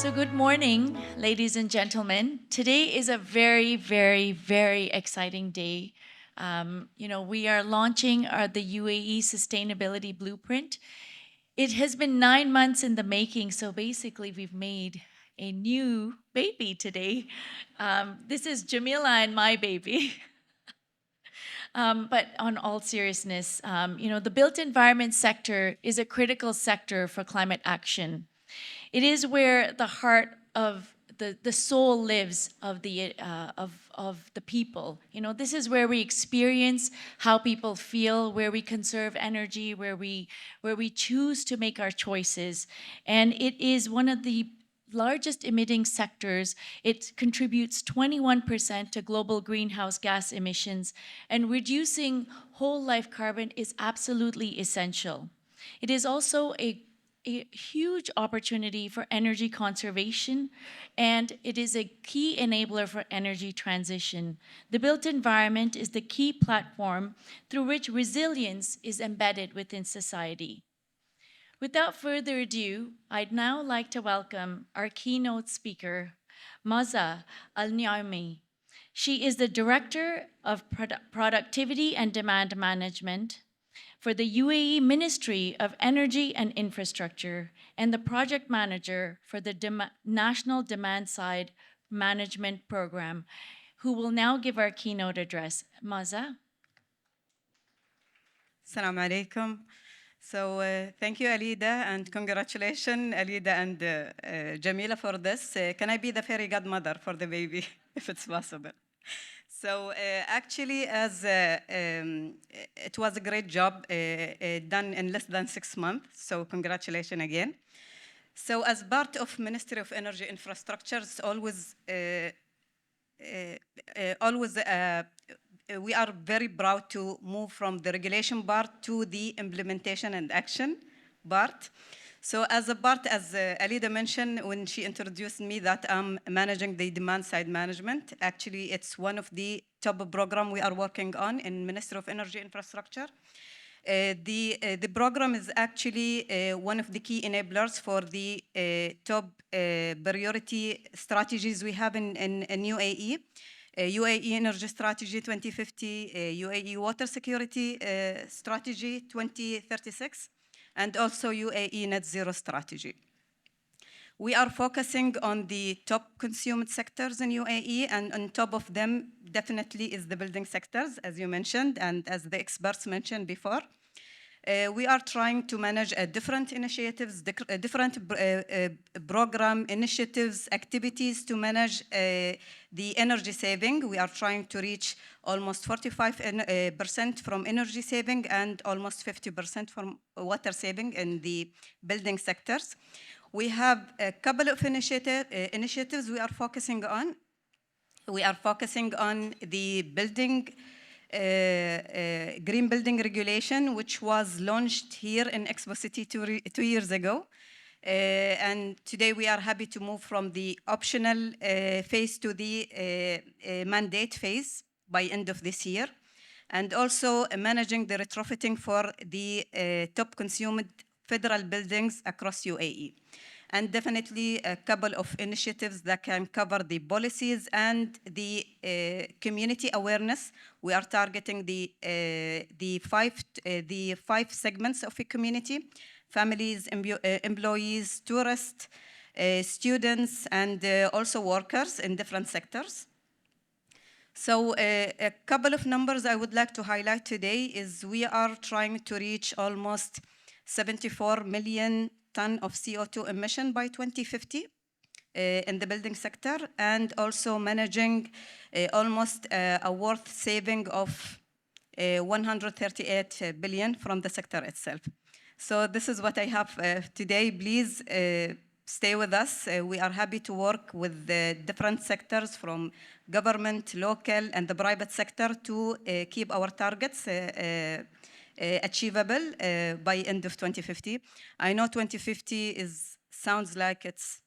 So, good morning, ladies and gentlemen. Today is a very, very, very exciting day. We are launching the UAE Sustainability Blueprint. It has been 9 months in the making, so basically, we've made a new baby today. This is Jamila and my baby. But on all seriousness, the built environment sector is a critical sector for climate action. It is where the heart of the soul lives of the people. This is where we experience how people feel, where we conserve energy, where we choose to make our choices. And it is one of the largest emitting sectors. It contributes 21% to global greenhouse gas emissions, and reducing whole life carbon is absolutely essential. It is also a huge opportunity for energy conservation, and it is a key enabler for energy transition. The built environment is the key platform through which resilience is embedded within society. Without further ado, I'd now like to welcome our keynote speaker, Maza Al-Niami. She is the Director of Productivity and Demand Management for the UAE Ministry of Energy and Infrastructure and the Project Manager for the National Demand Side Management Program, who will now give our keynote address. Maza? Assalamu alaikum. So thank you, Alida, and congratulations, Alida and Jamila, for this. Can I be the fairy godmother for the baby, if it's possible? So actually, it was a great job done in less than 6 months, so congratulations again. So as part of Ministry of Energy Infrastructure, it's always we are very proud to move from the regulation part to the implementation and action part. So as Alida mentioned when she introduced me, that I'm managing the demand side management. Actually, it's one of the top program we are working on in Ministry of Energy Infrastructure. The program is actually one of the key enablers for the top priority strategies we have in UAE. UAE Energy Strategy 2050, UAE Water Security Strategy 2036, and also UAE Net Zero Strategy. We are focusing on the top consumed sectors in UAE, and on top of them definitely is the building sectors, as you mentioned, and as the experts mentioned before. We are trying to manage different initiatives, different program initiatives, activities to manage the energy saving. We are trying to reach almost 45% from energy saving and almost 50% from water saving in the building sectors. We have a couple of initiatives we are focusing on. We are focusing on the Green Building Regulation, which was launched here in Expo City 2 years ago. And today we are happy to move from the optional phase to the mandate phase by end of this year. And also managing the retrofitting for the top consumed federal buildings across UAE. And definitely a couple of initiatives that can cover the policies and the community awareness. We are targeting the five segments of a community: families, employees, tourists, students, and also workers in different sectors. So a couple of numbers I would like to highlight today is we are trying to reach almost 74 million ton of CO2 emission by 2050 in the building sector, and also managing almost a worth saving of 138 billion from the sector itself. So this is what I have today. Please stay with us. We are happy to work with the different sectors from government, local, and the private sector to keep our targets achievable by end of 2050. I know 2050 sounds like it's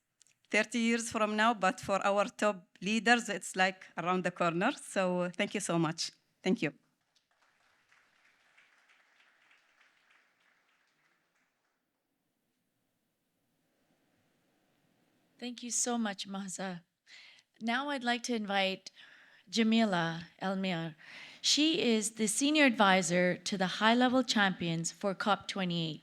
30 years from now, but for our top leaders, it's like around the corner. So thank you so much. Thank you. Thank you so much, Mahza. Now I'd like to invite Jamila Elmir. She is the senior advisor to the high-level champions for COP28.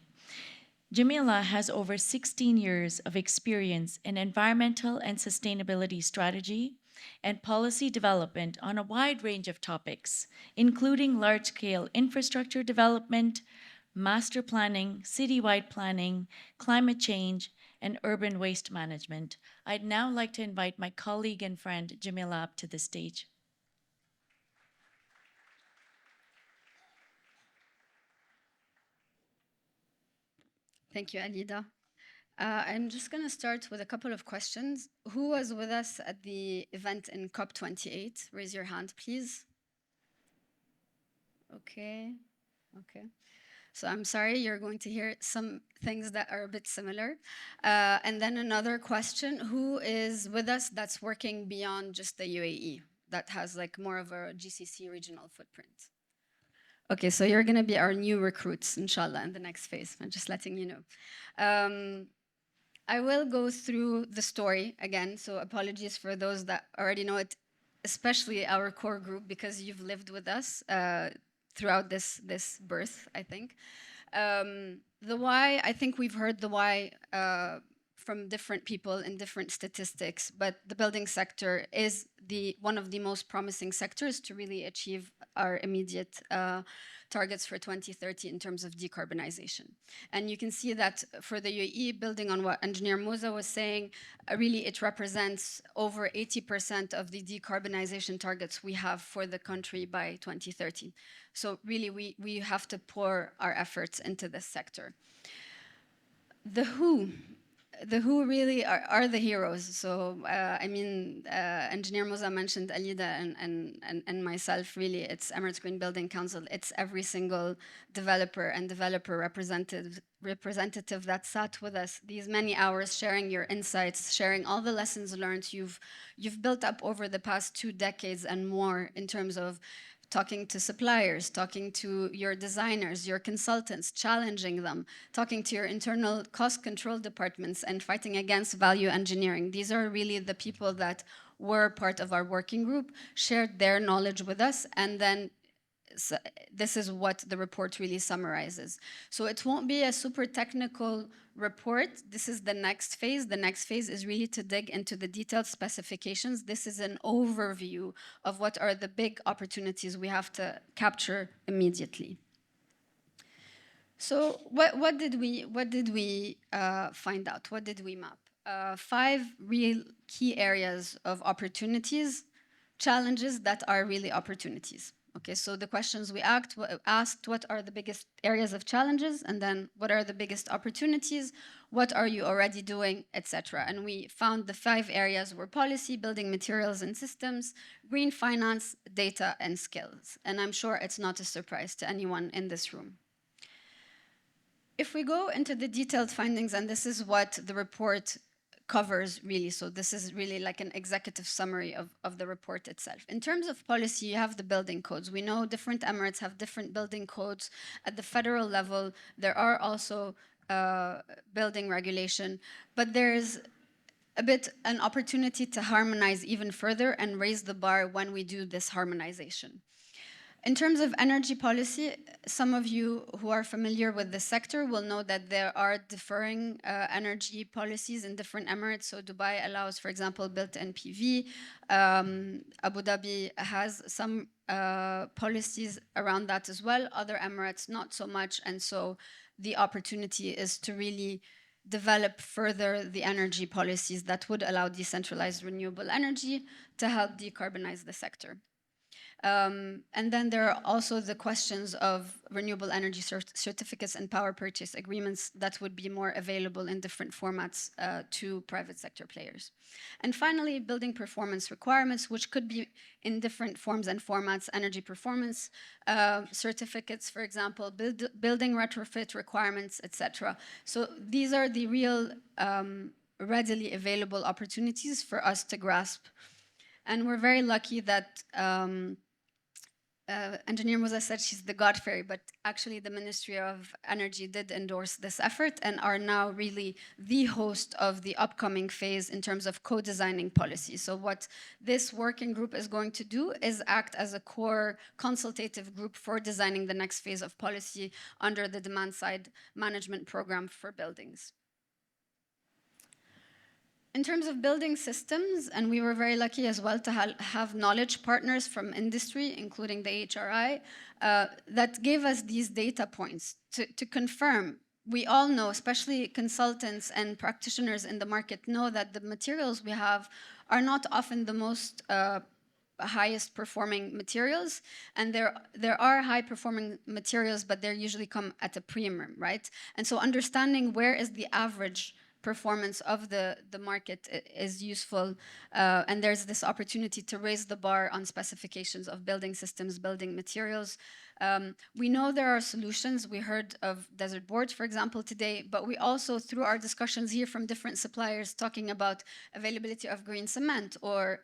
Jamila has over 16 years of experience in environmental and sustainability strategy and policy development on a wide range of topics, including large-scale infrastructure development, master planning, citywide planning, climate change, and urban waste management. I'd now like to invite my colleague and friend Jamila up to the stage. Thank you, Alida. I'm just going to start with a couple of questions. Who was with us at the event in COP28? Raise your hand, please. Okay. So I'm sorry, you're going to hear some things that are a bit similar. And then another question, who is with us that's working beyond just the UAE, that has like more of a GCC regional footprint? Okay, so you're going to be our new recruits, inshallah, in the next phase. I'm just letting you know. I will go through the story again, so apologies for those that already know it, especially our core group, because you've lived with us throughout this birth, I think. The why, I think we've heard the why from different people in different statistics, but the building sector is one of the most promising sectors to really achieve our immediate targets for 2030 in terms of decarbonization. And you can see that for the UAE, building on what Engineer Musa was saying, really it represents over 80% of the decarbonization targets we have for the country by 2030. So really we have to pour our efforts into this sector. The who really are the heroes. So, Engineer Musa mentioned Alida and myself, really, it's Emirates Green Building Council. It's every single developer and developer representative that sat with us these many hours, sharing your insights, sharing all the lessons learned you've built up over the past 2 decades and more in terms of talking to suppliers, talking to your designers, your consultants, challenging them, talking to your internal cost control departments and fighting against value engineering. These are really the people that were part of our working group, shared their knowledge with us, and then this is what the report really summarizes. So it won't be a super technical report. This is the next phase. The next phase is really to dig into the detailed specifications. This is an overview of what are the big opportunities we have to capture immediately. So what did we find out? What did we map? 5 real key areas of opportunities, challenges that are really opportunities. Okay, so the questions we asked, what are the biggest areas of challenges, and then what are the biggest opportunities, what are you already doing, etc. And we found the 5 areas were policy, building materials and systems, green finance, data, and skills. And I'm sure it's not a surprise to anyone in this room. If we go into the detailed findings, and this is what the report covers really, so this is really like an executive summary of the report itself. In terms of policy, you have the building codes. We know different emirates have different building codes. At the federal level, there are also building regulation, but there's a bit an opportunity to harmonize even further and raise the bar when we do this harmonization. In terms of energy policy, some of you who are familiar with the sector will know that there are differing energy policies in different emirates. So Dubai allows, for example, built-in PV. Abu Dhabi has some policies around that as well. Other emirates, not so much. And so the opportunity is to really develop further the energy policies that would allow decentralized renewable energy to help decarbonize the sector. And then there are also the questions of renewable energy certificates and power purchase agreements that would be more available in different formats to private sector players. And finally, building performance requirements, which could be in different forms and formats, energy performance certificates, for example, building retrofit requirements, etc. So these are the real readily available opportunities for us to grasp. And we're very lucky that Engineer Musa said she's the God fairy, but actually the Ministry of Energy did endorse this effort and are now really the host of the upcoming phase in terms of co-designing policy. So what this working group is going to do is act as a core consultative group for designing the next phase of policy under the demand side management program for buildings. In terms of building systems, and we were very lucky as well to have knowledge partners from industry, including the HRI, that gave us these data points to confirm. We all know, especially consultants and practitioners in the market, know that the materials we have are not often the most highest performing materials, and there are high performing materials, but they usually come at a premium, right? And so understanding where is the average performance of the market is useful, and there's this opportunity to raise the bar on specifications of building systems, building materials. We know there are solutions. We heard of desert boards, for example, today, but we also, through our discussions, hear from different suppliers talking about availability of green cement or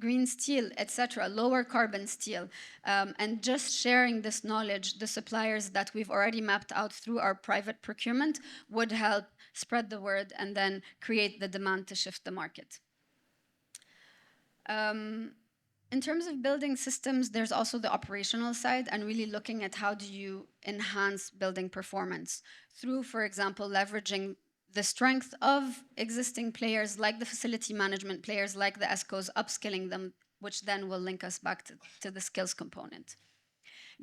green steel, etc., lower carbon steel. And just sharing this knowledge, the suppliers that we've already mapped out through our private procurement would help spread the word and then create the demand to shift the market. In terms of building systems, there's also the operational side and really looking at how do you enhance building performance through, for example, leveraging the strength of existing players like the facility management players, like the ESCOs, upskilling them, which then will link us back to the skills component.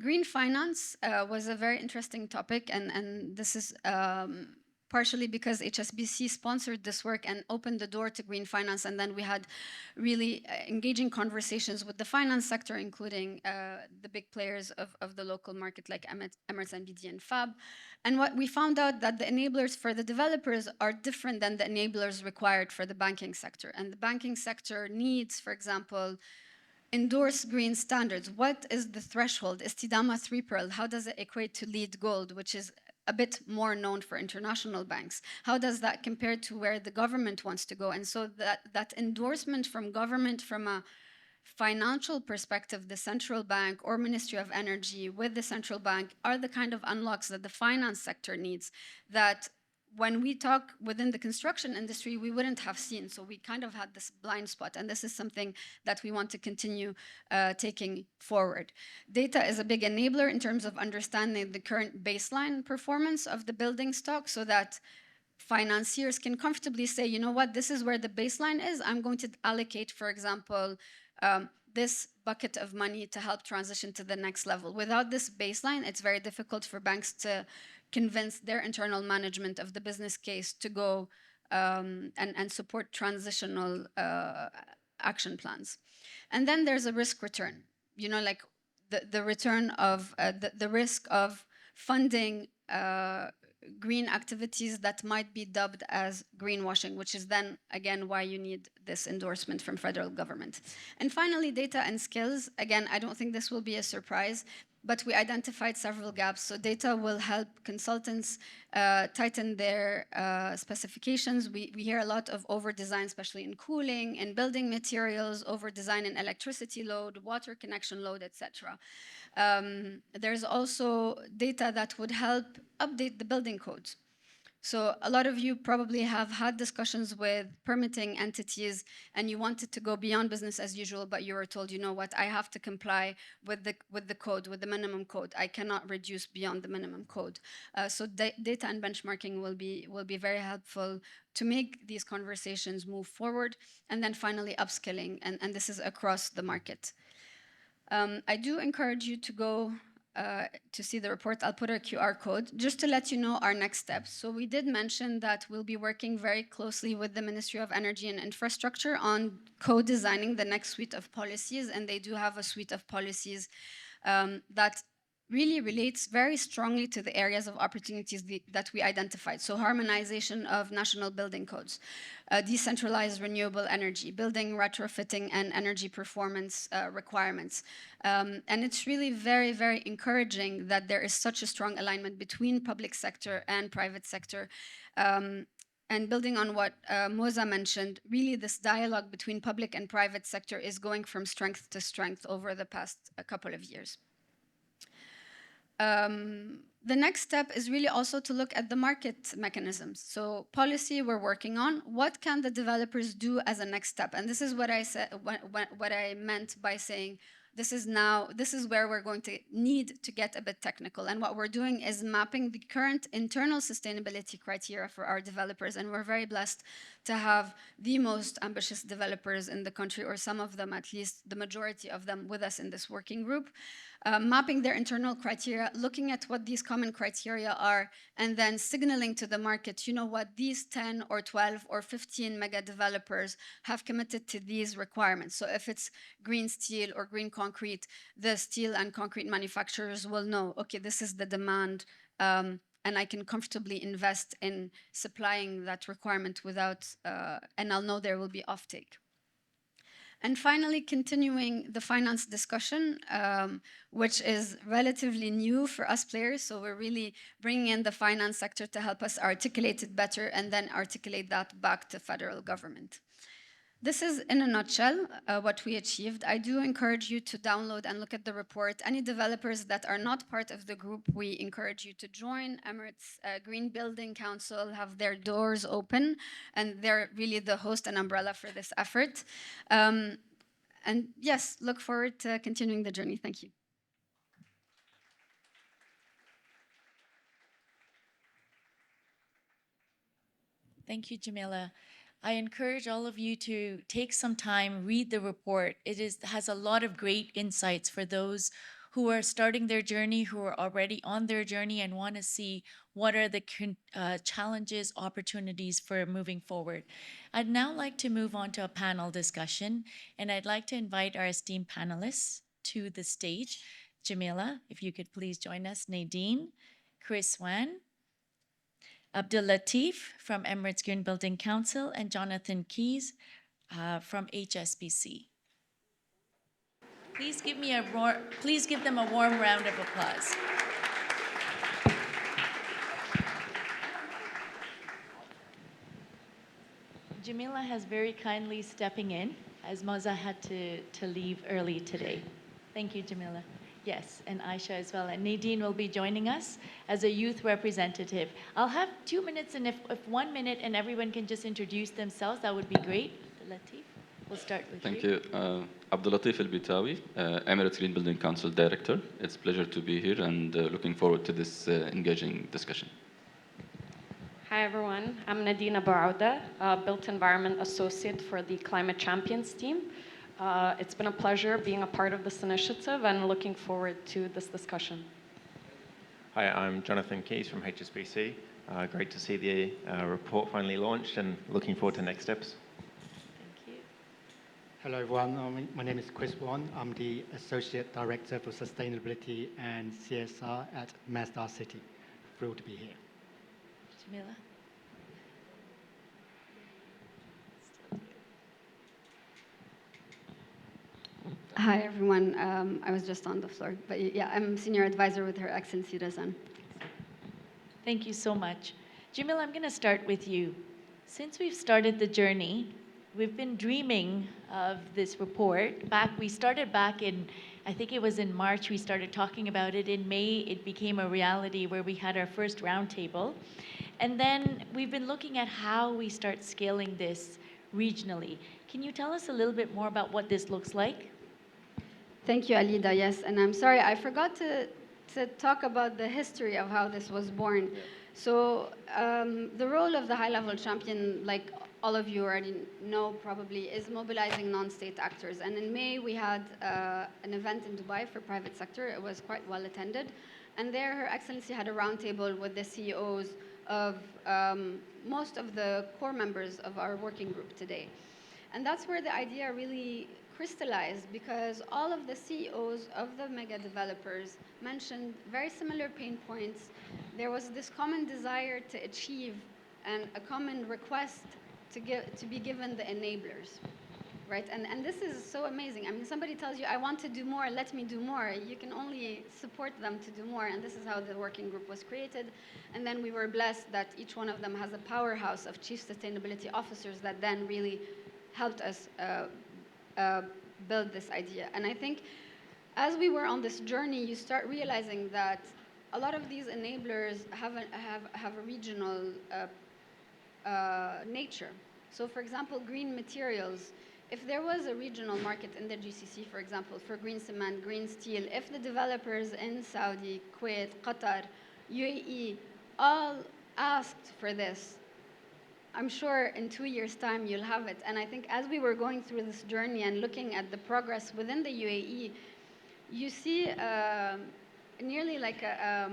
Green finance was a very interesting topic, and this is partially because HSBC sponsored this work and opened the door to green finance. And then we had really engaging conversations with the finance sector, including the big players of the local market like Emirates NBD and FAB. And what we found out that the enablers for the developers are different than the enablers required for the banking sector. And the banking sector needs, for example, endorse green standards. What is the threshold? Istidama 3 Pearl, how does it equate to LEED Gold, which is a bit more known for international banks? How does that compare to where the government wants to go? And so that endorsement from government, from a financial perspective, the central bank or Ministry of Energy with the central bank are the kind of unlocks that the finance sector needs that when we talk within the construction industry, we wouldn't have seen. So we kind of had this blind spot, and this is something that we want to continue taking forward. Data is a big enabler in terms of understanding the current baseline performance of the building stock so that financiers can comfortably say, you know what, this is where the baseline is. I'm going to allocate, for example, this bucket of money to help transition to the next level. Without this baseline, it's very difficult for banks to convince their internal management of the business case to go and support transitional action plans. And then there's a risk return, you know, like the return of the risk of funding green activities that might be dubbed as greenwashing, which is then again why you need this endorsement from federal government. And finally, data and skills. Again, I don't think this will be a surprise, but we identified several gaps. So data will help consultants tighten their specifications. We hear a lot of over-design, especially in cooling and building materials, over-design in electricity load, water connection load, etc. There's also data that would help update the building codes. So a lot of you probably have had discussions with permitting entities and you wanted to go beyond business as usual, but you were told, you know what, I have to comply with the code, with the minimum code. I cannot reduce beyond the minimum code. So data and benchmarking will be very helpful to make these conversations move forward. And then finally, upskilling, and this is across the market. I do encourage you to go to see the report. I'll put a QR code just to let you know our next steps. So we did mention that we'll be working very closely with the Ministry of Energy and Infrastructure on co-designing the next suite of policies, and they do have a suite of policies that really relates very strongly to the areas of opportunities that we identified. So harmonization of national building codes, decentralized renewable energy, building retrofitting and energy performance requirements. And it's really very, very encouraging that there is such a strong alignment between public sector and private sector. And building on what Moza mentioned, really this dialogue between public and private sector is going from strength to strength over the past couple of years. The next step is really also to look at the market mechanisms. So policy we're working on, what can the developers do as a next step? And this is what I said, what I meant by saying this is where we're going to need to get a bit technical. And what we're doing is mapping the current internal sustainability criteria for our developers. And we're very blessed to have the most ambitious developers in the country, or some of them, at least the majority of them, with us in this working group. Mapping their internal criteria, looking at what these common criteria are, and then signaling to the market, you know what, these 10 or 12 or 15 mega developers have committed to these requirements. So if it's green steel or green concrete, the steel and concrete manufacturers will know, okay, this is the demand, and I can comfortably invest in supplying that requirement without, and I'll know there will be offtake. And finally, continuing the finance discussion, which is relatively new for us players. So we're really bringing in the finance sector to help us articulate it better and then articulate that back to federal government. This is, in a nutshell, what we achieved. I do encourage you to download and look at the report. Any developers that are not part of the group, we encourage you to join. Emirates Green Building Council have their doors open, and they're really the host and umbrella for this effort. And yes, look forward to continuing the journey. Thank you. Thank you, Jamila. I encourage all of you to take some time, read the report. It has a lot of great insights for those who are starting their journey, who are already on their journey and want to see what are the challenges, opportunities for moving forward. I'd now like to move on to a panel discussion, and I'd like to invite our esteemed panelists to the stage. Jamila, if you could please join us. Nadine, Chris Wan, Abdul Latif from Emirates Green Building Council, and Jonathan Keys from HSBC. Please give them a warm round of applause. Jamila has very kindly stepping in, as Moza had to leave early today. Thank you, Jamila. Yes, and Aisha as well. And Nadine will be joining us as a youth representative. I'll have 2 minutes, and if 1 minute and everyone can just introduce themselves, that would be great. Latif, we'll start with you. Thank you. Abdul Latif Al-Bitawi, Emirates Green Building Council Director. It's a pleasure to be here and looking forward to this engaging discussion. Hi, everyone. I'm Nadine Abouda, Built Environment Associate for the Climate Champions team. It's been a pleasure being a part of this initiative and looking forward to this discussion. Hi, I'm Jonathan Keys from HSBC. Great to see the report finally launched and looking forward to next steps. Thank you. Hello, everyone. My name is Chris Wan. I'm the Associate Director for Sustainability and CSR at Masdar City. Thrilled to be here. Jamila. Hi, everyone. I was just on the floor. But yeah, I'm Senior Advisor with Her Excellency Razan. Thank you so much. Jamila, I'm going to start with you. Since we've started the journey, we've been dreaming of this report. We started back in, I think it was in March, we started talking about it. In May, it became a reality where we had our first roundtable. And then we've been looking at how we start scaling this regionally. Can you tell us a little bit more about what this looks like? Thank you, Alida. Yes, and I'm sorry, I forgot to talk about the history of how this was born. Yeah. So the role of the high-level champion, like all of you already know probably, is mobilizing non-state actors. And in May, we had an event in Dubai for private sector. It was quite well attended. And there, Her Excellency had a roundtable with the CEOs of most of the core members of our working group today. And that's where the idea really crystallized, because all of the CEOs of the mega developers mentioned very similar pain points. There was this common desire to achieve and a common request to be given the enablers, right? And this is so amazing. I mean, somebody tells you, I want to do more, let me do more. You can only support them to do more, and this is how the working group was created. And then we were blessed that each one of them has a powerhouse of chief sustainability officers that then really helped us build this idea. And I think as we were on this journey, you start realizing that a lot of these enablers have a regional nature. So for example, green materials, if there was a regional market in the GCC, for example, for green cement, green steel, if the developers in Saudi, Kuwait, Qatar, UAE, all asked for this, I'm sure in 2 years' time you'll have it. And I think as we were going through this journey and looking at the progress within the UAE, you see nearly like a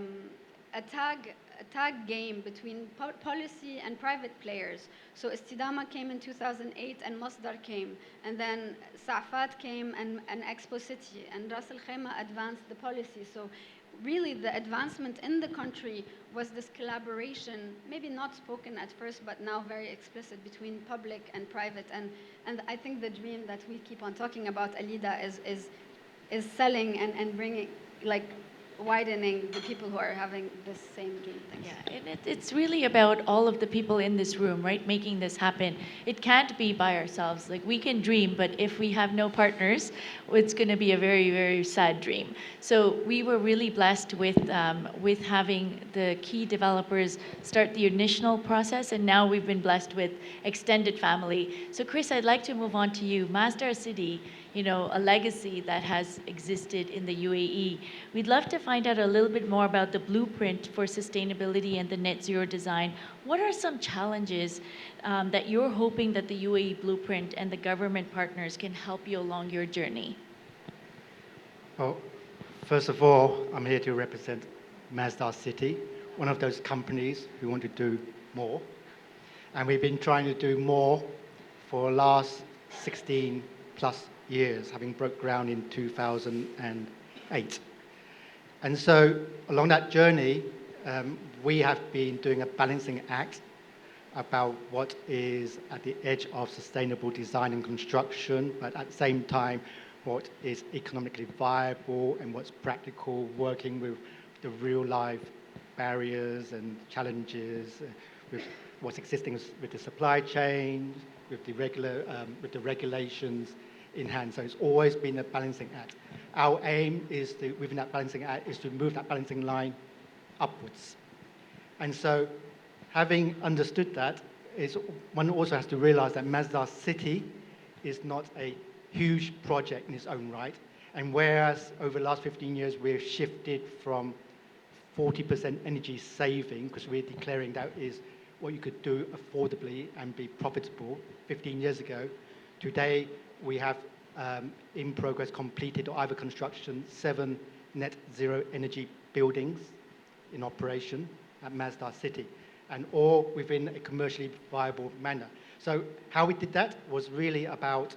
tag game between policy and private players. So Istidama came in 2008 and Masdar came, and then Sa'fat came and Expo City, and Ras Al Khaimah advanced the policy. So really the advancement in the country was this collaboration, maybe not spoken at first, but now very explicit between public and private. And I think the dream that we keep on talking about, Alida, is selling and bringing, like, widening the people who are having this same dream. Yeah, and it's really about all of the people in this room, right, making this happen. It can't be by ourselves. Like, we can dream, but if we have no partners, it's going to be a very, very sad dream. So we were really blessed with having the key developers start the initial process, and now we've been blessed with extended family. So Chris, I'd like to move on to you. Masdar City, you know, a legacy that has existed in the UAE. We'd love to find out a little bit more about the blueprint for sustainability and the net zero design. What are some challenges that you're hoping that the UAE blueprint and the government partners can help you along your journey? Well, first of all, I'm here to represent Masdar City, one of those companies who want to do more. And we've been trying to do more for the last 16 plus years, having broke ground in 2008. And so along that journey, we have been doing a balancing act about what is at the edge of sustainable design and construction, but at the same time, what is economically viable and what's practical, working with the real life barriers and challenges, with what's existing with the supply chain, with the regulations in hand. So it's always been a balancing act. Our aim is to, within that balancing act, is to move that balancing line upwards. And so, having understood that, one also has to realize that Masdar City is not a huge project in its own right. And whereas over the last 15 years, we've shifted from 40% energy saving, because we're declaring that is what you could do affordably and be profitable 15 years ago, today we have in progress completed or either construction 7 net zero energy buildings in operation at Masdar City, and all within a commercially viable manner. So how we did that was really about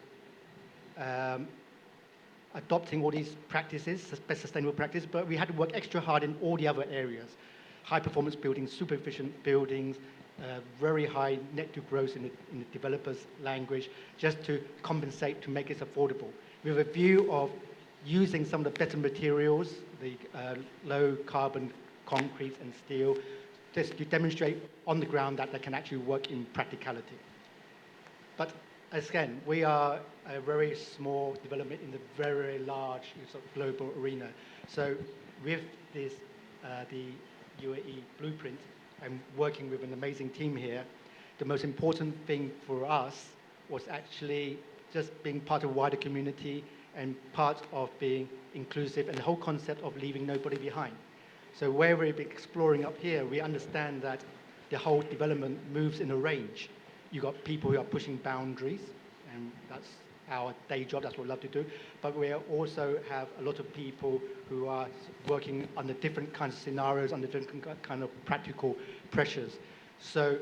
adopting all these practices, sustainable practices, but we had to work extra hard in all the other areas. High performance buildings, super efficient buildings, very high net to gross in the developer's language, just to compensate, to make it affordable. With a view of using some of the better materials, the low carbon concrete and steel, just to demonstrate on the ground that they can actually work in practicality. But again, we are a very small development in the very large sort of global arena. So with this, the UAE blueprint, and working with an amazing team here, the most important thing for us was actually just being part of a wider community and part of being inclusive, and the whole concept of leaving nobody behind. So where we're exploring up here, we understand that the whole development moves in a range. You've got people who are pushing boundaries, and that's our day job, that's what we love to do. But we also have a lot of people who are working under different kinds of scenarios, under different kind of practical pressures. So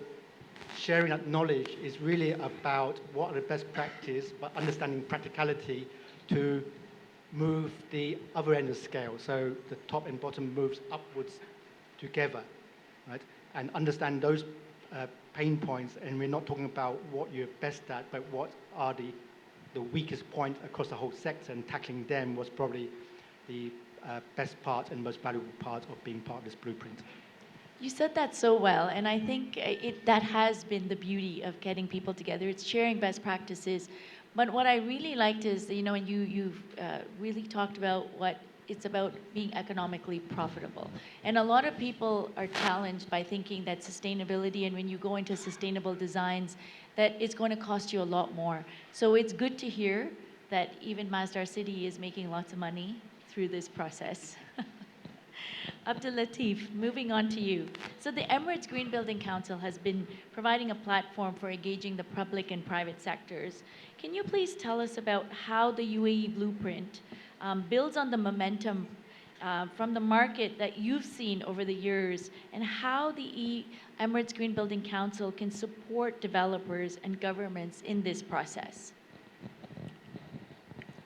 sharing that knowledge is really about what are the best practice, but understanding practicality to move the other end of the scale. So the top and bottom moves upwards together, right? And understand those pain points, and we're not talking about what you're best at, but what are the the weakest point across the whole sector, and tackling them was probably the best part and most valuable part of being part of this blueprint. You said that so well, and I think that has been the beauty of getting people together. It's sharing best practices. But what I really liked is, you know, and you've really talked about what it's about being economically profitable. And a lot of people are challenged by thinking that sustainability, and when you go into sustainable designs, that it's going to cost you a lot more. So it's good to hear that even Masdar City is making lots of money through this process. Abdul Latif, moving on to you. So the Emirates Green Building Council has been providing a platform for engaging the public and private sectors. Can you please tell us about how the UAE blueprint builds on the momentum from the market that you've seen over the years, and how the Emirates Green Building Council can support developers and governments in this process?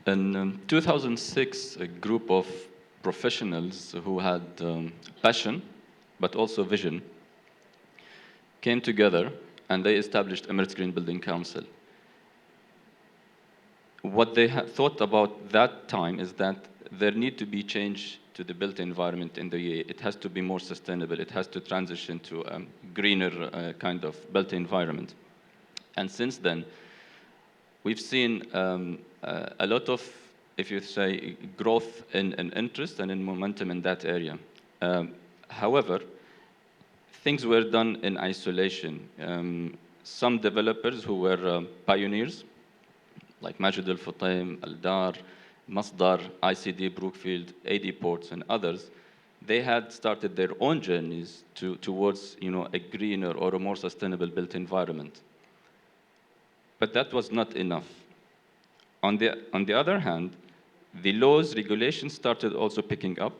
In 2006, a group of professionals who had passion but also vision came together and they established Emirates Green Building Council. What they had thought about that time is that there need to be change to the built environment in the UAE. It has to be more sustainable. It has to transition to a greener kind of built environment. And since then, we've seen a lot of, if you say, growth in interest and in momentum in that area. However, things were done in isolation. Some developers who were pioneers, like Majid Al Futtaim, Al Dar, Masdar, ICD, Brookfield, AD Ports, and others, they had started their own journeys towards, you know, a greener or a more sustainable built environment. But that was not enough. On the other hand, the laws, regulations started also picking up,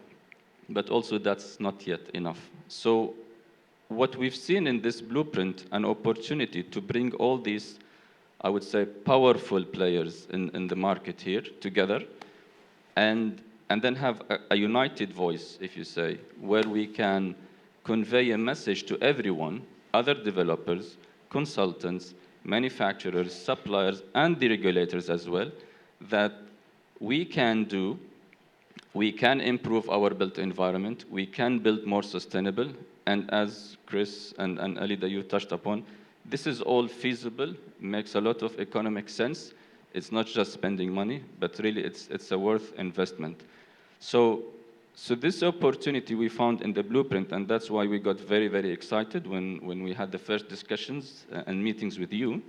but also that's not yet enough. So what we've seen in this blueprint, an opportunity to bring all these, I would say, powerful players in the market here together, and then have a united voice, if you say, where we can convey a message to everyone, other developers, consultants, manufacturers, suppliers, and the regulators as well, that we can improve our built environment, we can build more sustainable, and as Chris and Alida, you touched upon, this is all feasible, makes a lot of economic sense. It's not just spending money, but really it's a worth investment. So this opportunity we found in the blueprint, and that's why we got very, very excited when we had the first discussions and meetings with you,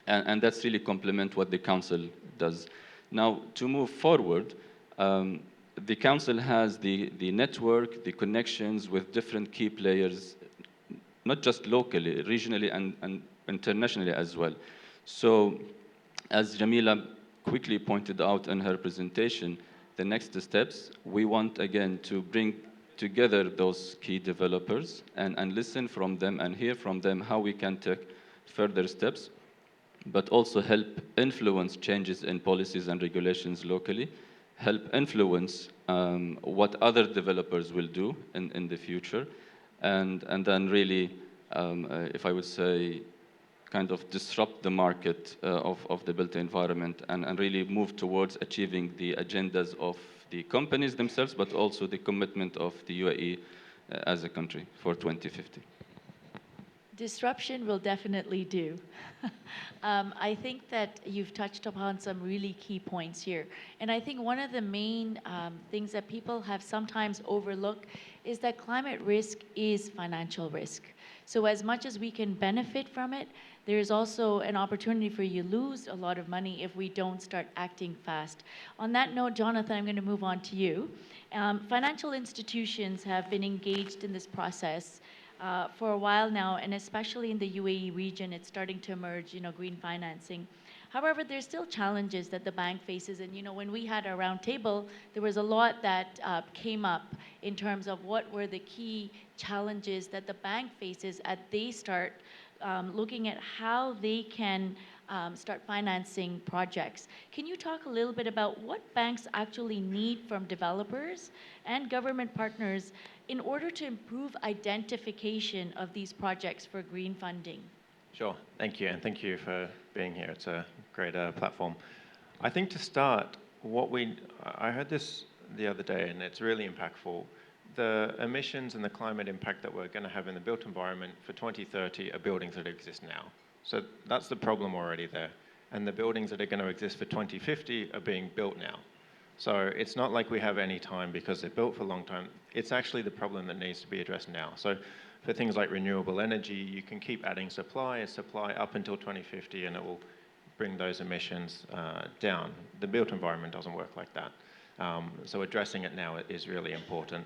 and that's really complement what the council does. Now, to move forward, the council has the network, the connections with different key players, not just locally, regionally, and internationally as well. So, as Jamila quickly pointed out in her presentation, the next steps, we want again to bring together those key developers and listen from them and hear from them how we can take further steps, but also help influence changes in policies and regulations locally, help influence what other developers will do in the future, and then really, if I would say, kind of disrupt the market of the built environment and really move towards achieving the agendas of the companies themselves, but also the commitment of the UAE as a country for 2050. Disruption will definitely do. I think that you've touched upon some really key points here. And I think one of the main things that people have sometimes overlooked is that climate risk is financial risk. So as much as we can benefit from it, there's also an opportunity for you to lose a lot of money if we don't start acting fast. On that note, Jonathan, I'm going to move on to you. Financial institutions have been engaged in this process for a while now, and especially in the UAE region, it's starting to emerge, green financing. However, there's still challenges that the bank faces, and when we had our round table, there was a lot that came up in terms of what were the key challenges that the bank faces as they start looking at how they can start financing projects. Can you talk a little bit about what banks actually need from developers and government partners in order to improve identification of these projects for green funding? Sure, thank you, and thank you for being here. It's a great platform. I think to start, I heard this the other day, and it's really impactful. The emissions and the climate impact that we're going to have in the built environment for 2030 are buildings that exist now. So that's the problem already there. And the buildings that are going to exist for 2050 are being built now. So it's not like we have any time because they're built for a long time. It's actually the problem that needs to be addressed now. So for things like renewable energy, you can keep adding supply up until 2050, and it will bring those emissions down. The built environment doesn't work like that. So addressing it now is really important.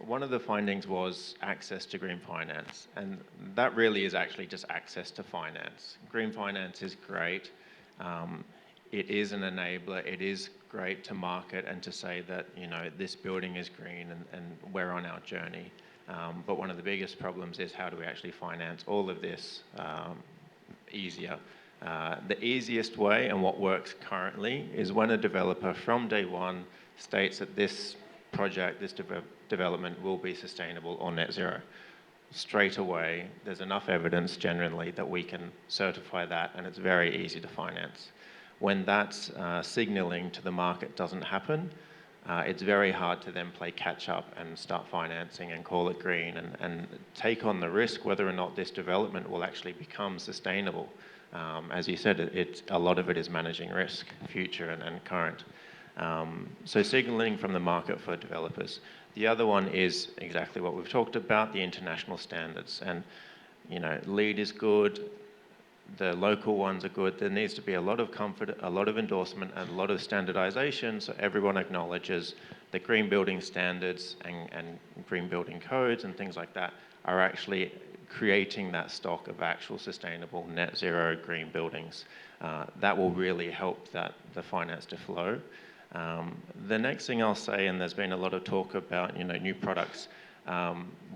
One of the findings was access to green finance, and that really is actually just access to finance. Green finance is great. It is an enabler. It is great to market and to say that, you know, this building is green and we're on our journey. But one of the biggest problems is how do we actually finance all of this easier? The easiest way and what works currently is when a developer from day one states that this project, this development will be sustainable or net zero. Straight away, there's enough evidence generally that we can certify that, and it's very easy to finance. When that signaling to the market doesn't happen, it's very hard to then play catch up and start financing and call it green and take on the risk whether or not this development will actually become sustainable. As you said, a lot of it is managing risk, future and current. So signaling from the market for developers. The other one is exactly what we've talked about, the international standards. And, you know, LEED is good, the local ones are good. There needs to be a lot of comfort, a lot of endorsement, and a lot of standardization so everyone acknowledges that green building standards and green building codes and things like that are actually creating that stock of actual sustainable net zero green buildings. That will really help the finance to flow. The next thing I'll say, and there's been a lot of talk about, you know, new products,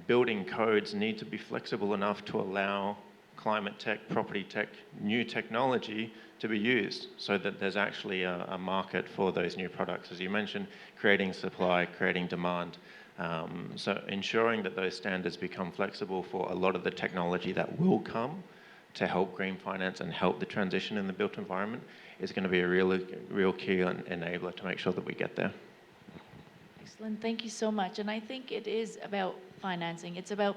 building codes need to be flexible enough to allow climate tech, property tech, new technology to be used so that there's actually a market for those new products. As you mentioned, creating supply, creating demand. So ensuring that those standards become flexible for a lot of the technology that will come to help green finance and help the transition in the built environment is going to be a real key enabler to make sure that we get there. Excellent. Thank you so much. And I think it is about financing. It's about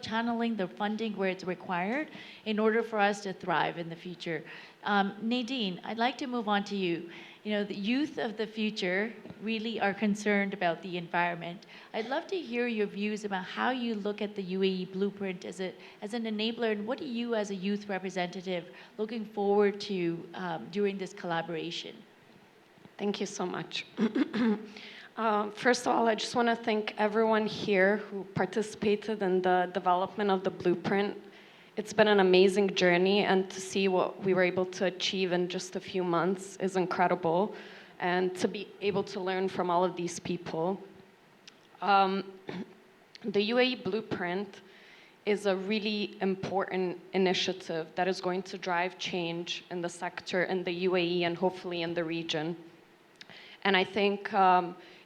channeling the funding where it's required in order for us to thrive in the future. Nadine, I'd like to move on to you. You know, the youth of the future really are concerned about the environment. I'd love to hear your views about how you look at the UAE blueprint as an enabler, and what are you as a youth representative looking forward to during this collaboration? Thank you so much. First of all, I just want to thank everyone here who participated in the development of the blueprint. It's been an amazing journey, and to see what we were able to achieve in just a few months is incredible, and to be able to learn from all of these people. The UAE blueprint is a really important initiative that is going to drive change in the sector, in the UAE, and hopefully in the region. And I think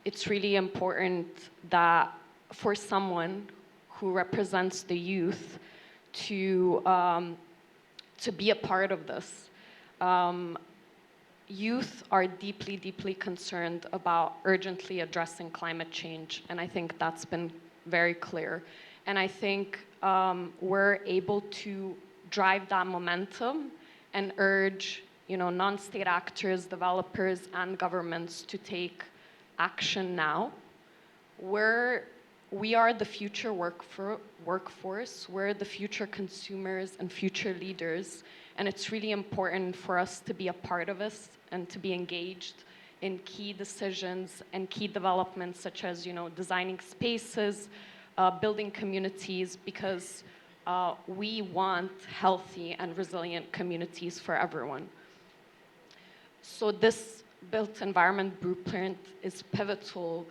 it's really important that for someone who represents the youth to be a part of this. Youth are deeply, deeply concerned about urgently addressing climate change, and I think that's been very clear. And I think we're able to drive that momentum and urge, you know, non-state actors, developers, and governments to take action now. We are the future workforce, we're the future consumers and future leaders, and it's really important for us to be a part of this and to be engaged in key decisions and key developments such as, you know, designing spaces, building communities, because we want healthy and resilient communities for everyone. So this built environment blueprint is pivotal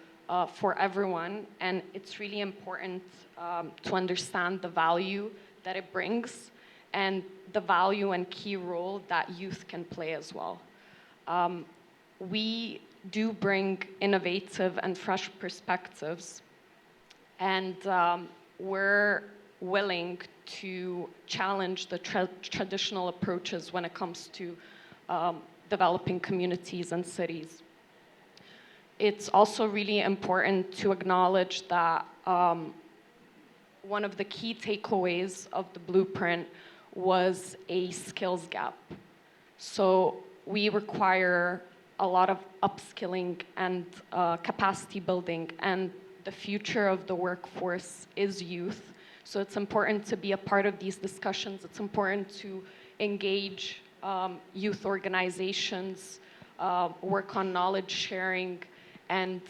for everyone, and it's really important to understand the value that it brings and the value and key role that youth can play as well. We do bring innovative and fresh perspectives, and we're willing to challenge the traditional approaches when it comes to developing communities and cities. It's also really important to acknowledge that one of the key takeaways of the blueprint was a skills gap. So we require a lot of upskilling and capacity building, and the future of the workforce is youth. So it's important to be a part of these discussions. It's important to engage youth organizations, work on knowledge sharing, and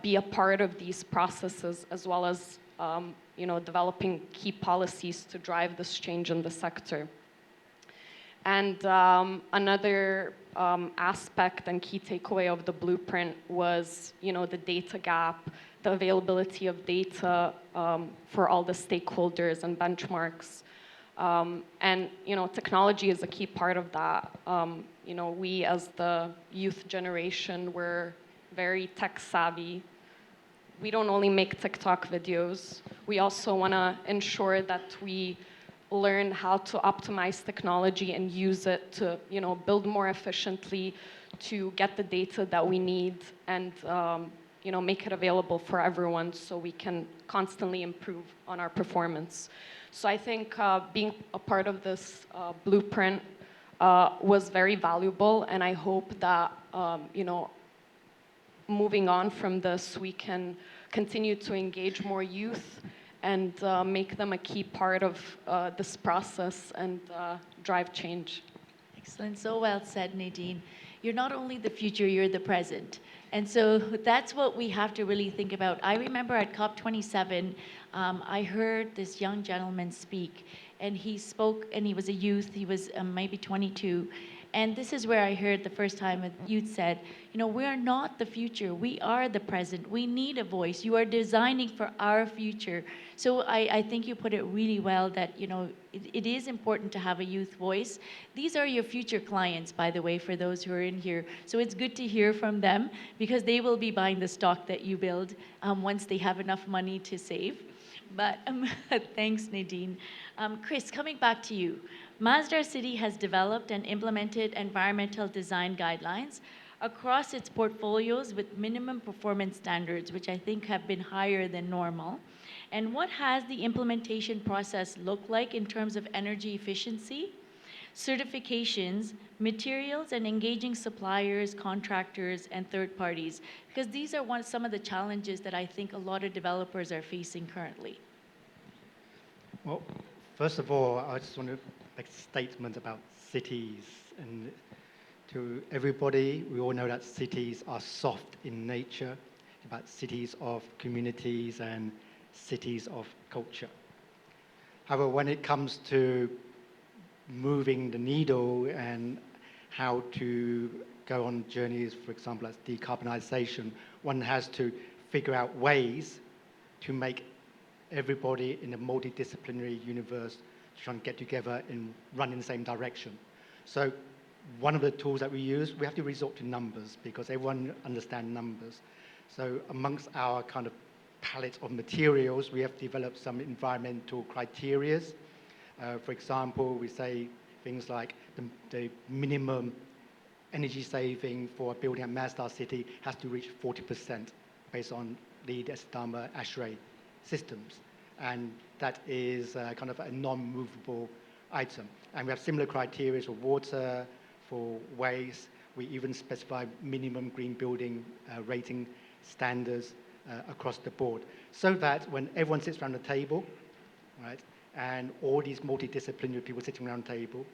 be a part of these processes, as well as developing key policies to drive this change in the sector. And another aspect and key takeaway of the blueprint was, the data gap, the availability of data for all the stakeholders and benchmarks. And technology is a key part of that. We as the youth generation, we're very tech savvy. We don't only make TikTok videos. We also want to ensure that we learn how to optimize technology and use it to, build more efficiently, to get the data that we need, and make it available for everyone so we can constantly improve on our performance. So I think being a part of this blueprint was very valuable, and I hope that moving on from this, we can continue to engage more youth and make them a key part of this process and drive change. Excellent. So well said, Nadine. You're not only the future, you're the present. And so that's what we have to really think about. I remember at COP27, I heard this young gentleman speak, and he spoke, and he was a youth, he was maybe 22. And this is where I heard the first time a youth said, we are not the future, we are the present. We need a voice. You are designing for our future. So I think you put it really well that, it is important to have a youth voice. These are your future clients, by the way, for those who are in here. So it's good to hear from them, because they will be buying the stock that you build once they have enough money to save. But thanks, Nadine. Chris, coming back to you. Masdar City has developed and implemented environmental design guidelines across its portfolios with minimum performance standards, which I think have been higher than normal. And what has the implementation process looked like in terms of energy efficiency, certifications, materials, and engaging suppliers, contractors, and third parties? Because these are some of the challenges that I think a lot of developers are facing currently. Well, first of all, I just want to make a statement about cities. And to everybody, we all know that cities are soft in nature, about cities of communities and cities of culture. However, when it comes to moving the needle and how to go on journeys, for example, as decarbonisation, one has to figure out ways to make everybody in a multidisciplinary universe try and get together and run in the same direction. So one of the tools that we use, we have to resort to numbers because everyone understands numbers. So amongst our kind of palette of materials, we have developed some environmental criteria. For example, we say things like the minimum energy saving for a building at Masdar City has to reach 40% based on LEED, Estama, ASHRAE systems. And that is kind of a non-movable item. And we have similar criteria for water, for waste. We even specify minimum green building rating standards across the board, so that when everyone sits around the table, right, and all these multidisciplinary people sitting around the table,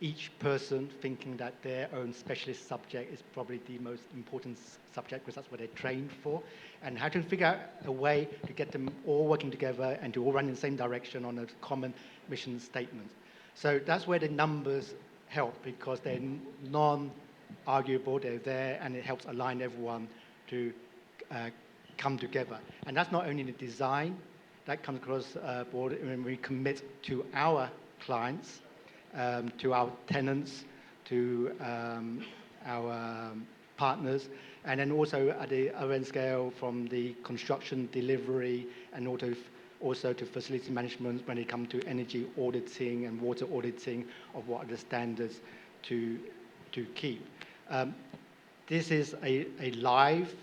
each person thinking that their own specialist subject is probably the most important subject because that's what they're trained for, and how to figure out a way to get them all working together and to all run in the same direction on a common mission statement. So that's where the numbers help, because they're non-arguable, they're there, and it helps align everyone to come together. And that's not only in the design, that comes across board when we commit to our clients, to our tenants, to our partners, and then also at the other end scale from the construction delivery and also to facility management when it comes to energy auditing and water auditing of what are the standards to to keep. This is a live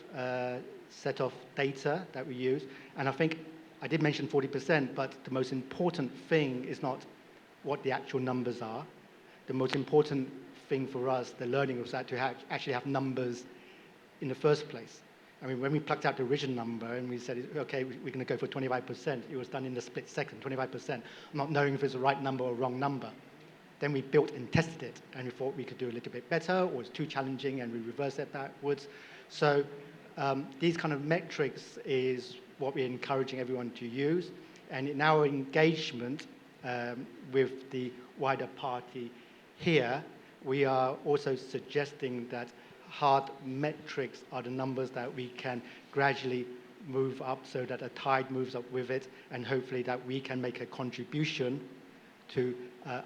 set of data that we use, and I think I did mention 40%, but the most important thing is not what the actual numbers are. The most important thing for us, the learning, was that to actually have numbers in the first place. I mean, when we plucked out the original number and we said, okay, we're going to go for 25%, it was done in the split second, 25%, not knowing if it's the right number or wrong number. Then we built and tested it, and we thought we could do a little bit better, or it's too challenging, and we reversed it backwards. So these kind of metrics is what we're encouraging everyone to use. And in our engagement with the wider party here, we are also suggesting that hard metrics are the numbers that we can gradually move up so that a tide moves up with it, and hopefully that we can make a contribution to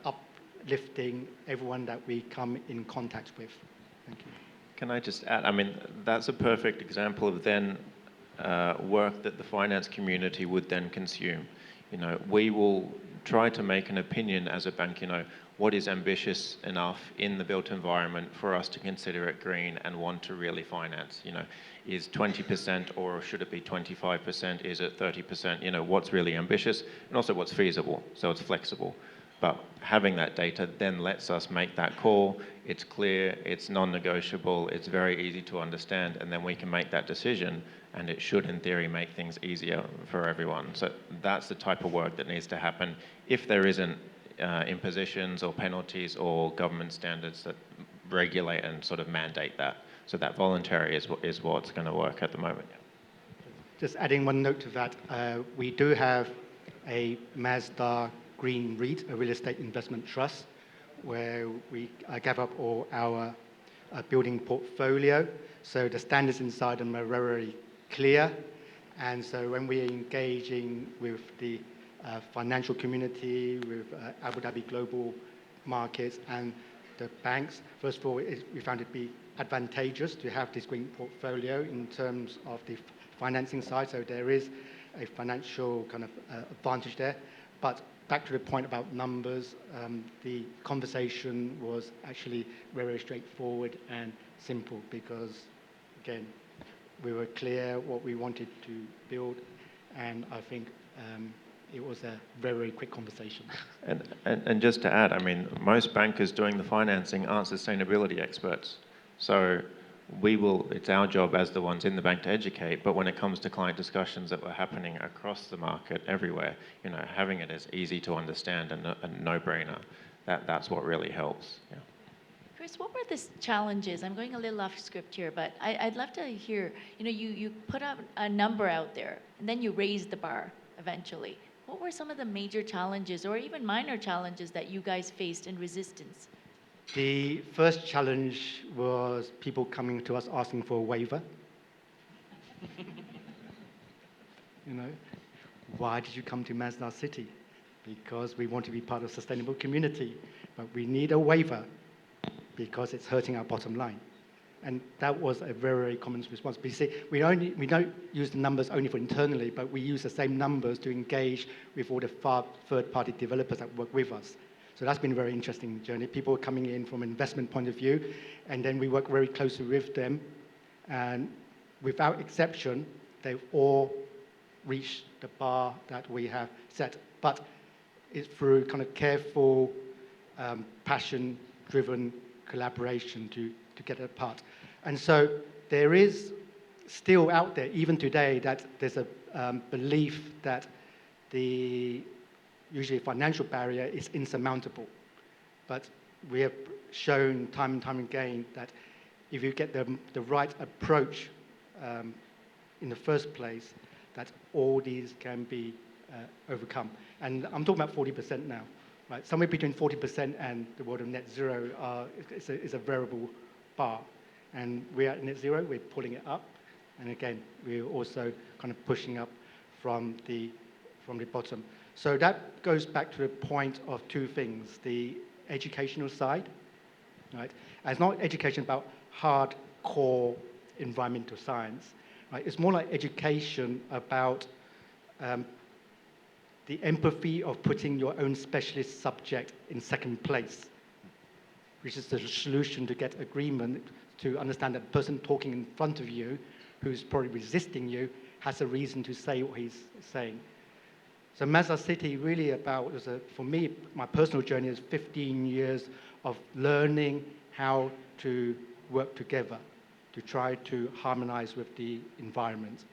uplifting everyone that we come in contact with. Thank you. Can I just add, I mean, that's a perfect example of then work that the finance community would then consume. You know, we will try to make an opinion as a bank, you know, what is ambitious enough in the built environment for us to consider it green and want to really finance? You know, is 20% or should it be 25%? Is it 30%? You know, what's really ambitious and also what's feasible, so it's flexible. But having that data then lets us make that call. It's clear, it's non-negotiable, it's very easy to understand, and then we can make that decision, and it should, in theory, make things easier for everyone. So that's the type of work that needs to happen. If there isn't impositions or penalties or government standards that regulate and sort of mandate that. So that voluntary is what's going to work at the moment. Just adding one note to that, we do have a Mazda Green REIT, a real estate investment trust, where we gather up all our building portfolio. So the standards inside them are very clear. And so when we're engaging with the financial community, with Abu Dhabi Global Markets and the banks, first of all, we found it to be advantageous to have this green portfolio in terms of the financing side. So there is a financial kind of advantage there. But back to the point about numbers, the conversation was actually very straightforward and simple because, again, we were clear what we wanted to build, and I think it was a very quick conversation. And just to add, I mean, most bankers doing the financing aren't sustainability experts. So it's our job as the ones in the bank to educate, but when it comes to client discussions that were happening across the market everywhere, you know, having it as easy to understand and a no-brainer, that's what really helps. Yeah. Chris, what were the challenges? I'm going a little off script here, but I'd love to hear, you know, you put up a number out there, and then you raised the bar eventually. What were some of the major challenges or even minor challenges that you guys faced in resistance? The first challenge was people coming to us asking for a waiver. You know, why did you come to Mazda City? Because we want to be part of a sustainable community, but we need a waiver because it's hurting our bottom line. And that was a very common response. But you see, we don't use the numbers only for internally, but we use the same numbers to engage with all the third-party developers that work with us. So that's been a very interesting journey. People are coming in from an investment point of view, and then we work very closely with them. And without exception, they've all reached the bar that we have set. But it's through kind of careful, passion-driven collaboration to get it apart. And so there is still out there, even today, that there's a belief that usually a financial barrier is insurmountable. But we have shown time and time again that if you get the right approach in the first place, that all these can be overcome. And I'm talking about 40% now. Right? Somewhere between 40% and the world of net zero is a variable bar. And we're at net zero, we're pulling it up. And again, we're also kind of pushing up from the bottom. So that goes back to the point of two things, the educational side, right? And it's not education about hardcore environmental science, right? It's more like education about the empathy of putting your own specialist subject in second place, which is the solution to get agreement, to understand that the person talking in front of you, who's probably resisting you, has a reason to say what he's saying. So Mazda City really about, for me, my personal journey is 15 years of learning how to work together, to try to harmonize with the environment.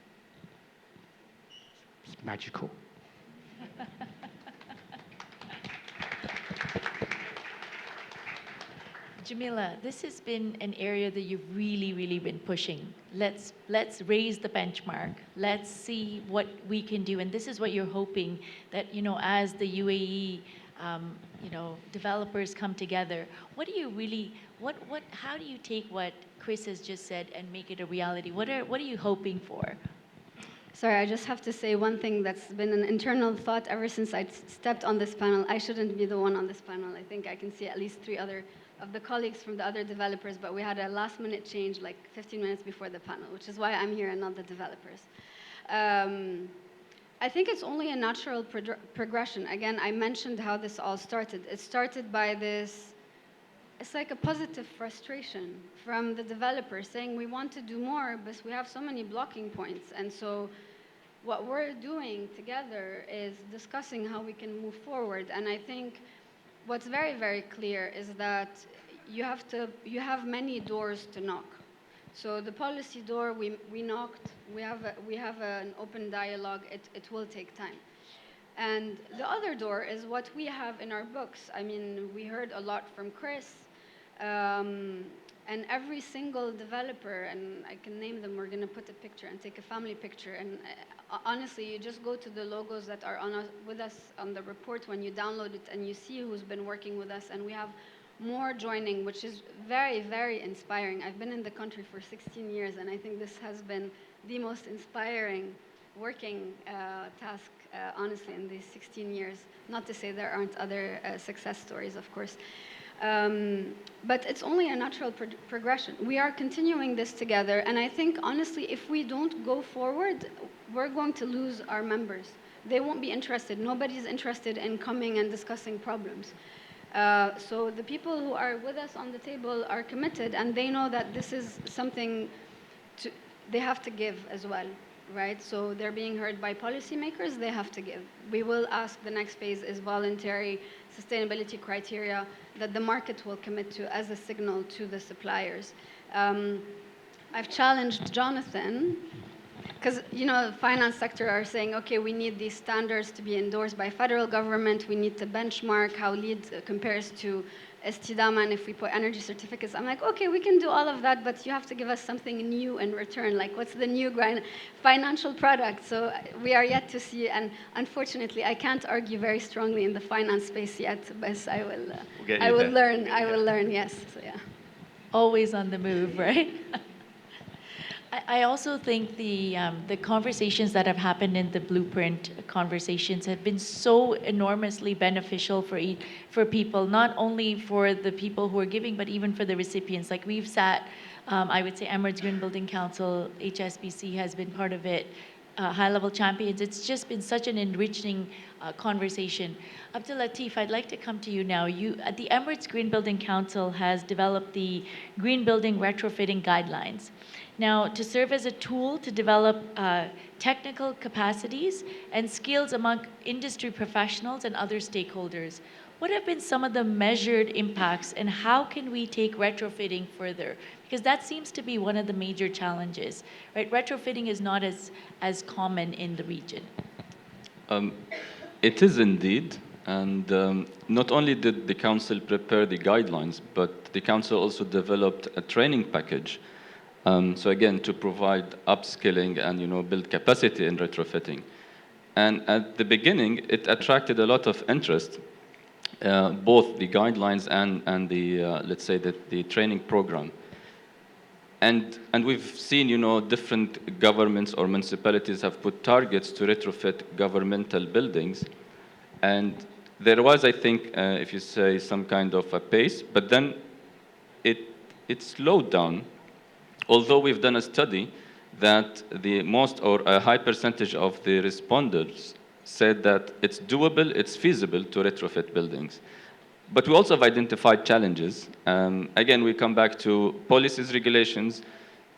It's magical. Jamila, this has been an area that you've really, really been pushing. Let's raise the benchmark. Let's see what we can do. And this is what you're hoping that, you know, as the UAE, you know, developers come together. What do you really, how do you take what Chris has just said and make it a reality? What are you hoping for? Sorry, I just have to say one thing that's been an internal thought ever since I stepped on this panel. I shouldn't be the one on this panel. I think I can see at least 3 other of the colleagues from the other developers, but we had a last-minute change like 15 minutes before the panel, which is why I'm here and not the developers. I think it's only a natural progression. Again, I mentioned how this all started. It started by this, it's like a positive frustration from the developers saying we want to do more, but we have so many blocking points. And so what we're doing together is discussing how we can move forward. And I think what's very, very clear is that you have many doors to knock. So the policy door, we knocked, we have an open dialogue, it will take time. And the other door is what we have in our books. I mean, we heard a lot from Chris, and every single developer, and I can name them, we're gonna put a picture and take a family picture. And honestly, you just go to the logos that are with us on the report when you download it, and you see who's been working with us, and we have more joining, which is very, very inspiring. I've been in the country for 16 years, and I think this has been the most inspiring working task, honestly, in these 16 years. Not to say there aren't other success stories, of course. But it's only a natural progression. We are continuing this together, and I think, honestly, if we don't go forward, we're going to lose our members. They won't be interested. Nobody's interested in coming and discussing problems. So the people who are with us on the table are committed, and they know that this is something they have to give as well, right? So they're being heard by policymakers, they have to give. We will ask, the next phase is voluntary sustainability criteria that the market will commit to as a signal to the suppliers. I've challenged Jonathan, because, you know, the finance sector are saying, okay, we need these standards to be endorsed by federal government. We need to benchmark how LEED compares to Estidama, and if we put energy certificates. I'm like, okay, we can do all of that, but you have to give us something new in return. Like, what's the new financial product? So we are yet to see, and unfortunately, I can't argue very strongly in the finance space yet, but I will learn, yes, so yeah. Always on the move, right? I also think the conversations that have happened in the blueprint conversations have been so enormously beneficial for people, not only for the people who are giving, but even for the recipients. Like we've sat, I would say Emirates Green Building Council, HSBC has been part of it, high-level champions. It's just been such an enriching conversation. Abdul Latif, I'd like to come to you now. The Emirates Green Building Council has developed the Green Building Retrofitting Guidelines. Now, to serve as a tool to develop technical capacities and skills among industry professionals and other stakeholders. What have been some of the measured impacts, and how can we take retrofitting further? Because that seems to be one of the major challenges, right? Retrofitting is not as common in the region. It is indeed, and not only did the council prepare the guidelines, but the council also developed a training package. So again, to provide upskilling and build capacity in retrofitting. And at the beginning, it attracted a lot of interest, both the guidelines and the let's say the training program. And we've seen different governments or municipalities have put targets to retrofit governmental buildings, and there was, I think, if you say, some kind of a pace, but then it slowed down. Although we've done a study that the most or a high percentage of the respondents said that it's doable, it's feasible to retrofit buildings. But we also have identified challenges. Again, we come back to policies, regulations,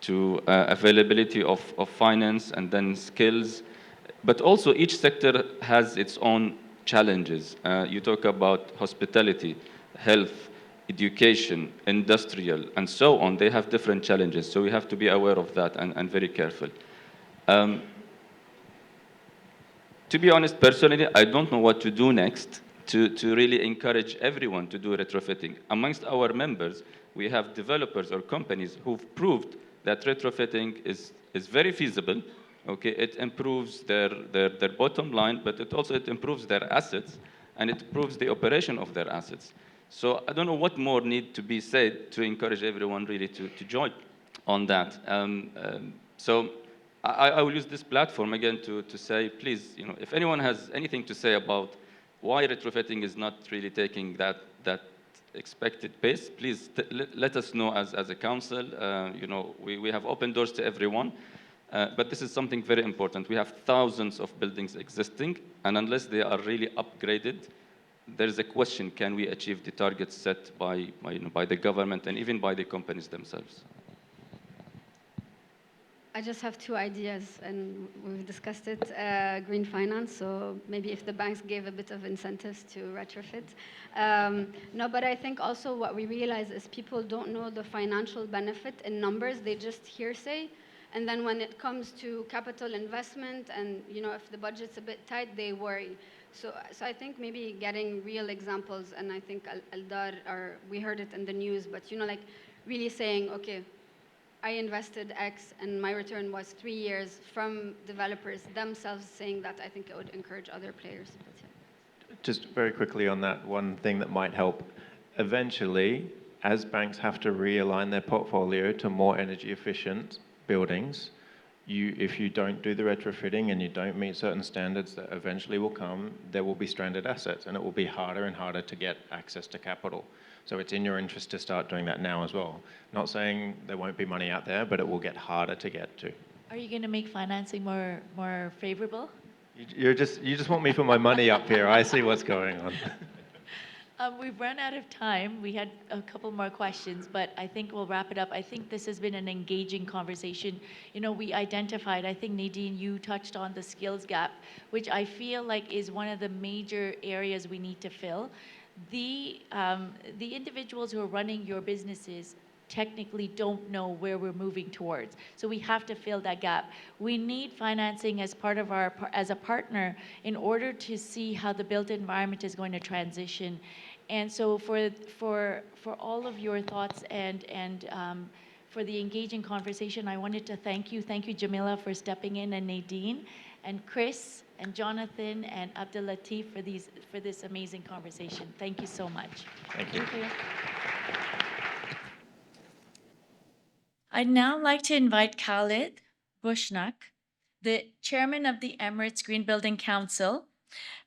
to availability of finance, and then skills. But also each sector has its own challenges. You talk about hospitality, health, education, industrial, and so on. They have different challenges, so we have to be aware of that and very careful. To be honest, personally, I don't know what to do next to really encourage everyone to do retrofitting. Amongst our members, we have developers or companies who've proved that retrofitting is very feasible. Okay, it improves their bottom line, but it improves their assets, and it improves the operation of their assets. So I don't know what more need to be said to encourage everyone really to join on that. So I will use this platform again to say, please, if anyone has anything to say about why retrofitting is not really taking that expected pace, please let us know as a council. We have open doors to everyone, but this is something very important. We have thousands of buildings existing, and unless they are really upgraded, there is a question: can we achieve the targets set by the government and even by the companies themselves? I just have two ideas, and we've discussed it, green finance, so maybe if the banks gave a bit of incentives to retrofit. No, but I think also what we realize is people don't know the financial benefit in numbers, they just hearsay, and then when it comes to capital investment and, if the budget's a bit tight, they worry. So I think maybe getting real examples, and I think Eldar, we heard it in the news, but, like really saying, okay, I invested X and my return was 3 years, from developers themselves saying that. I think it would encourage other players. But yeah. Just very quickly on that, one thing that might help. Eventually, as banks have to realign their portfolio to more energy efficient buildings, if you don't do the retrofitting and you don't meet certain standards that eventually will come, there will be stranded assets, and it will be harder and harder to get access to capital. So it's in your interest to start doing that now as well. Not saying there won't be money out there, but it will get harder to get to. Are you going to make financing more favorable? You just want me for my money up here. I see what's going on. We've run out of time. We had a couple more questions, but I think we'll wrap it up. I think this has been an engaging conversation. We identified, I think Nadine, you touched on the skills gap, which I feel like is one of the major areas we need to fill. The individuals who are running your businesses technically don't know where we're moving towards. So we have to fill that gap. We need financing as part of as a partner in order to see how the built environment is going to transition. And so for all of your thoughts and for the engaging conversation, I wanted to thank you. Thank you, Jamila, for stepping in, and Nadine, and Chris, and Jonathan, and Abdul Latif for this amazing conversation. Thank you so much. Thank you. Thank you. I'd now like to invite Khalid Bushnak, the chairman of the Emirates Green Building Council,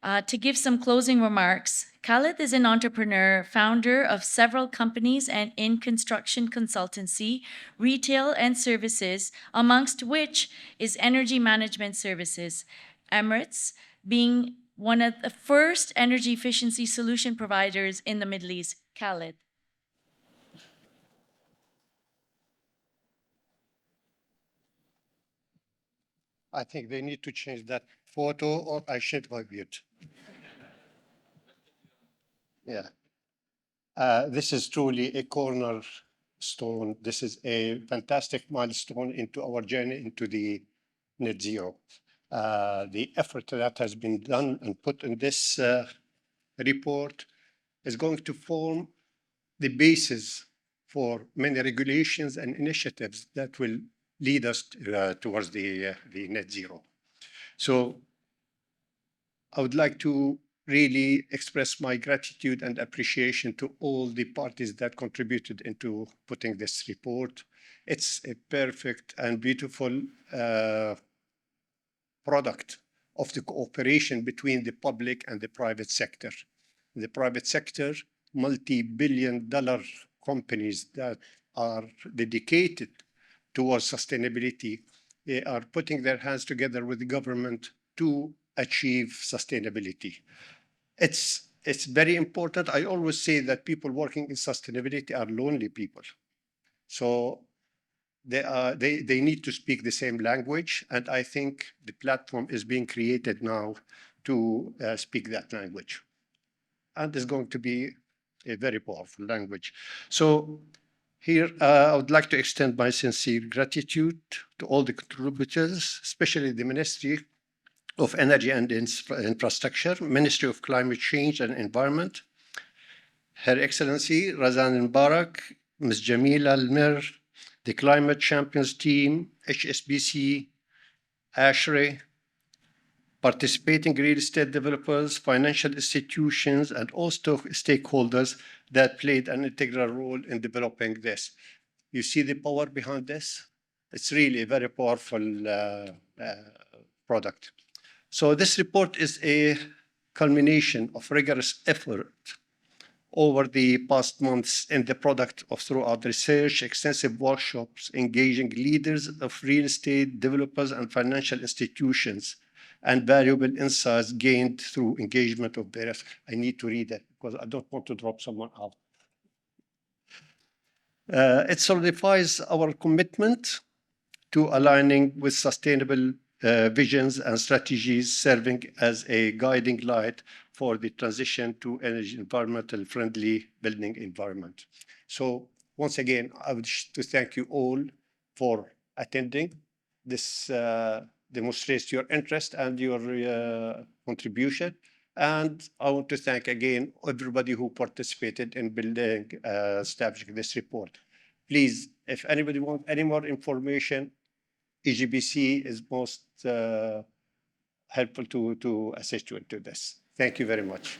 to give some closing remarks. Khalid is an entrepreneur, founder of several companies and in construction consultancy, retail and services, amongst which is energy management services. Emirates being one of the first energy efficiency solution providers in the Middle East. Khalid. I think they need to change that photo, or I should go mute. Yeah. This is truly a cornerstone. This is a fantastic milestone into our journey into the net zero. The effort that has been done and put in this report is going to form the basis for many regulations and initiatives that will lead us towards the net zero. So I would like to really express my gratitude and appreciation to all the parties that contributed into putting this report. It's a perfect and beautiful product of the cooperation between the public and the private sector. The private sector, multi-billion-dollar companies that are dedicated towards sustainability, they are putting their hands together with the government to achieve sustainability. It's it's very important. I always say that people working in sustainability are lonely people. So they need to speak the same language. And I think the platform is being created now to speak that language. And it's going to be a very powerful language. So here, I would like to extend my sincere gratitude to all the contributors, especially the Ministry of Energy and Infrastructure, Ministry of Climate Change and Environment, Her Excellency Razan Mubarak, Ms. Jamila Almir, the Climate Champions Team, HSBC, ASHRAE, participating real estate developers, financial institutions, and all stakeholders that played an integral role in developing this. You see the power behind this? It's really a very powerful product. So this report is a culmination of rigorous effort over the past months in the product of throughout research, extensive workshops, engaging leaders of real estate developers and financial institutions, and valuable insights gained through engagement of various. I need to read it because I don't want to drop someone out. It solidifies our commitment to aligning with sustainable visions and strategies, serving as a guiding light for the transition to energy environmental friendly building environment. So once again, I wish to thank you all for attending. This demonstrates your interest and your contribution. And I want to thank again everybody who participated in building, establishing this report. Please, if anybody wants any more information, EGBC is most helpful to assist you into this. Thank you very much.